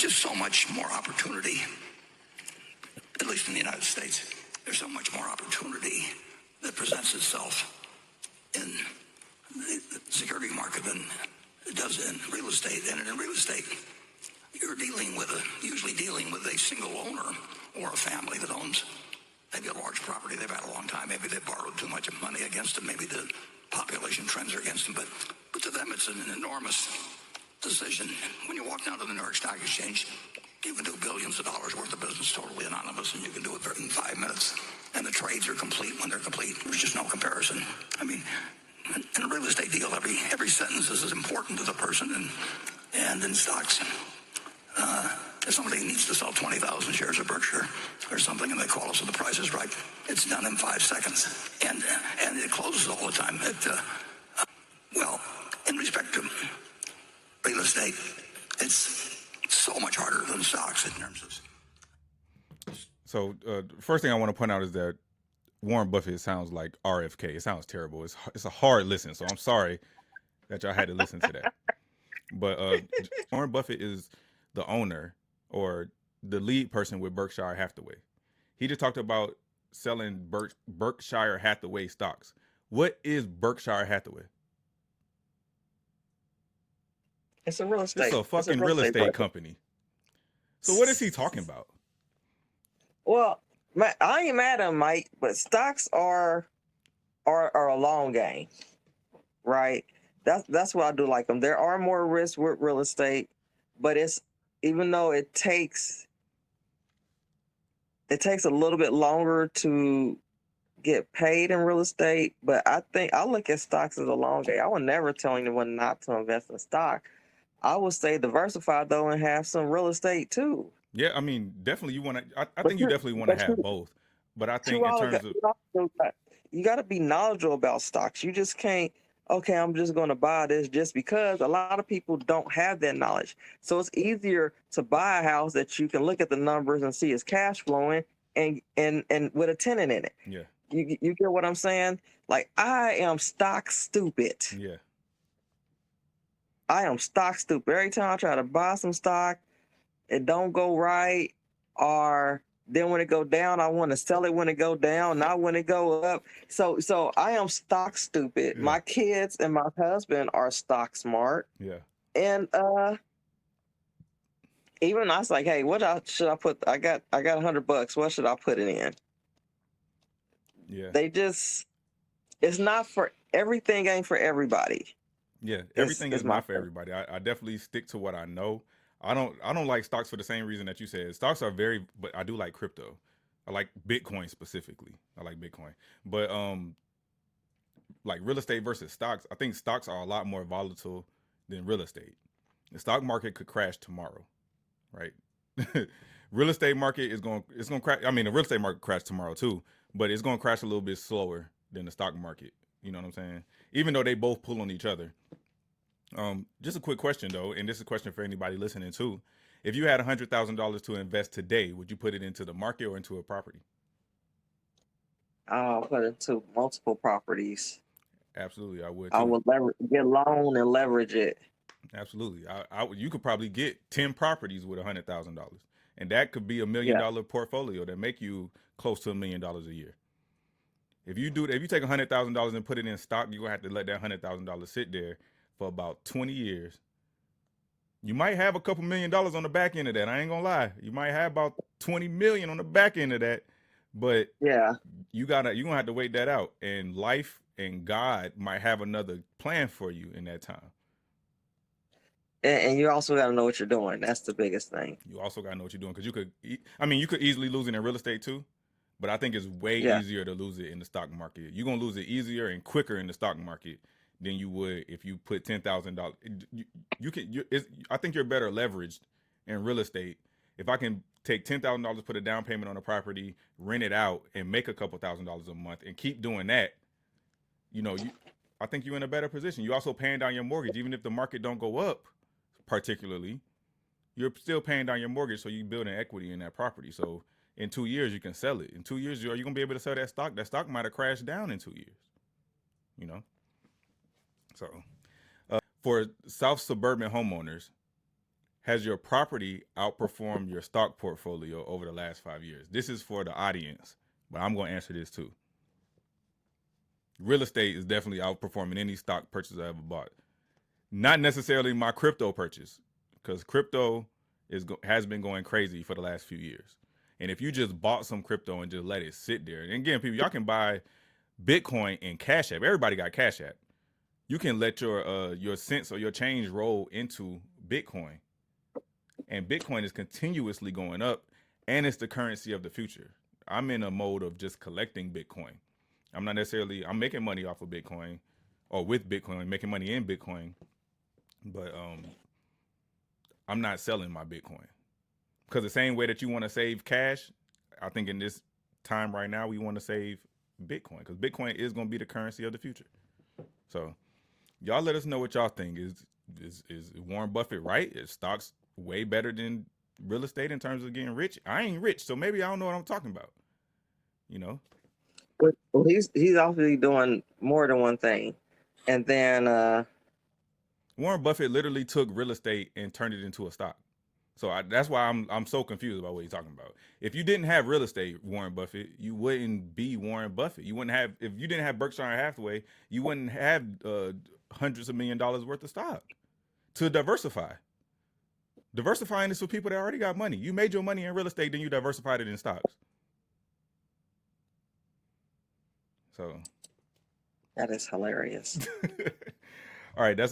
just so much more opportunity, at least in the United States. There's so much more opportunity that presents itself in the security market than it does in real estate. And in real estate, you're usually dealing with a single owner or a family that owns maybe a large property they've had a long time. Maybe they borrowed too much money against it. Maybe the population trends are against them. But to them, it's an enormous decision. When you walk down to the New York Stock Exchange, you can do billions of dollars worth of business totally anonymous, and you can do it in 5 minutes. And the trades are complete when they're complete. There's just no comparison. I mean, in a real estate deal, every sentence is as important to the person, and in stocks, if somebody needs to sell 20,000 shares of Berkshire or something, and they call us and the price is right, it's done in 5 seconds, and it closes all the time. Well, in respect to real estate, it's so much harder than stocks in terms of. So first thing I want to point out is that Warren Buffett sounds like RFK. It sounds terrible. It's a hard listen, so I'm sorry that y'all had to listen to that. But Warren Buffett is the owner or the lead person with Berkshire Hathaway. He just talked about selling Berkshire Hathaway stocks. What is Berkshire Hathaway? It's a real estate. It's a fucking real estate company. So what is he talking about? Well, I ain't mad at him, Mike, but stocks are a long game, right? That's why I do like them. There are more risks with real estate, but even though it takes a little bit longer to get paid in real estate, but I think I look at stocks as a long game. I would never tell anyone not to invest in stock. I would say diversify though and have some real estate too. Yeah, I mean, definitely you want to. I think you definitely want to have both. But I think in terms of you got to be knowledgeable about stocks. You just can't. Okay, I'm just going to buy this just because. A lot of people don't have that knowledge, so it's easier to buy a house that you can look at the numbers and see it's cash flowing and with a tenant in it. Yeah, you get what I'm saying? Like I am stock stupid. Yeah. I am stock stupid. Every time I try to buy some stock, it don't go right. Or then when it go down, I want to sell it when it go down, not when it go up. So I am stock stupid. Yeah. My kids and my husband are stock smart. Yeah. And even I was like, hey, should I put? I got $100. What should I put it in? Yeah. It's not for everything. Ain't for everybody. Yeah, everything is not for everybody. I definitely stick to what I know. I don't like stocks for the same reason that you said. Stocks are but I do like crypto. I like Bitcoin specifically. I like Bitcoin. But like real estate versus stocks, I think stocks are a lot more volatile than real estate. The stock market could crash tomorrow, right? Real estate market it's going to crash. I mean, the real estate market crashed tomorrow too, but it's going to crash a little bit slower than the stock market. You know what I'm saying? Even though they both pull on each other. Just a quick question though, and this is a question for anybody listening too. If you had $100,000 to invest today, would you put it into the market or into a property? I'll put it into multiple properties. Absolutely, I would too. I would get a loan and leverage it. Absolutely. You could probably get 10 properties with $100,000. And that could be $1 million portfolio that make you close to $1 million a year. If you take $100,000 and put it in stock, you're gonna have to let that $100,000 sit there for about 20 years. You might have a couple $1 million on the back end of that. I ain't gonna lie. You might have about 20 million on the back end of that, but yeah, you're gonna have to wait that out. And life and God might have another plan for you in that time. And you also got to know what you're doing. That's the biggest thing. You also got to know what you're doing, because you could easily lose it in real estate too. But I think it's way easier to lose it in the stock market. You're gonna lose it easier and quicker in the stock market than you would if you put $10,000. I think you're better leveraged in real estate. If I can take $10,000, put a down payment on a property, rent it out, and make a couple $1,000s a month, and keep doing that, I think you're in a better position. You're also paying down your mortgage, even if the market don't go up, particularly. You're still paying down your mortgage, so you build an equity in that property. So in 2 years, you can sell it. In 2 years, are you gonna be able to sell that stock? That stock might have crashed down in 2 years. So for South suburban homeowners, has your property outperformed your stock portfolio over the last 5 years? This is for the audience, but I'm going to answer this too. Real estate is definitely outperforming any stock purchase I ever bought. Not necessarily my crypto purchase, because crypto has been going crazy for the last few years. And if you just bought some crypto and just let it sit there, and again, people, y'all can buy Bitcoin and Cash App. Everybody got Cash App. You can let your cents or your change roll into Bitcoin, and Bitcoin is continuously going up, and it's the currency of the future. I'm in a mode of just collecting Bitcoin. I'm making money off of Bitcoin or with Bitcoin, making money in Bitcoin, but I'm not selling my Bitcoin, because the same way that you want to save cash, I think in this time right now we want to save Bitcoin, because Bitcoin is going to be the currency of the future. So y'all let us know what y'all think. Is Warren Buffett right? Is stocks way better than real estate in terms of getting rich? I ain't rich, so maybe I don't know what I'm talking about. Well, he's obviously doing more than one thing, and then Warren Buffett literally took real estate and turned it into a stock. So that's why I'm so confused about what he's talking about. If you didn't have real estate, Warren Buffett, you wouldn't be Warren Buffett. You wouldn't have, if you didn't have Berkshire Hathaway, you wouldn't have hundreds of $1 million worth of stock to diversify. Diversifying is for people that already got money. You made your money in real estate, then you diversified it in stocks. So that is hilarious. all right, that's